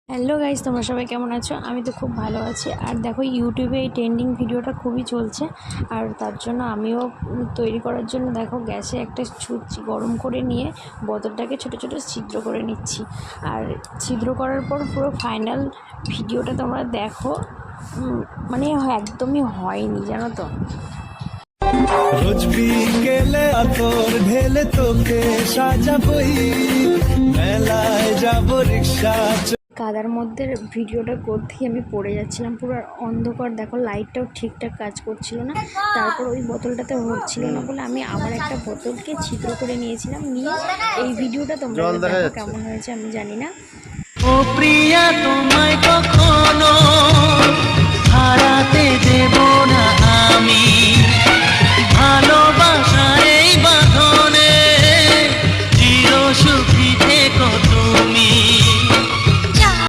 Hello guys, তোমরা সবাই কেমন আছো? আমি তো খুব ভালো আছি। আর দেখো, ইউটিউবে এই ট্রেন্ডিং ভিডিওটা খুবই চলছে। আর তার জন্য আমিও তৈরি করার জন্য দেখো গ্যাসে একটা ছুঁচি গরম করে নিয়ে বোতলটাকে ছোট ছোট ছিদ্র করে নিচ্ছি। আর ছিদ্র করার পর পুরো ফাইনাল ভিডিওটা তোমরা দেখো। মানে একদমই হয়নি, জানো তো। রোজ বিকেলে আতর ঢেলে তোকে সাজাবই, মেলায় যাব রিক্সা। কাদার মধ্যে ভিডিওটা করতেই আমি পড়ে যাচ্ছিলাম, পুরো অন্ধকার। দেখো, লাইটটাও ঠিকঠাক কাজ করছিল না। তারপর ওই বোতলটাতে হচ্ছিল না বলে আমি আবার একটা বোতলকে ছিদ্র করে নিয়েছিলাম। নিয়ে এই ভিডিওটা তোমরা দেখো কেমন হয়েছে আমি জানি না। ও প্রিয়া তুমি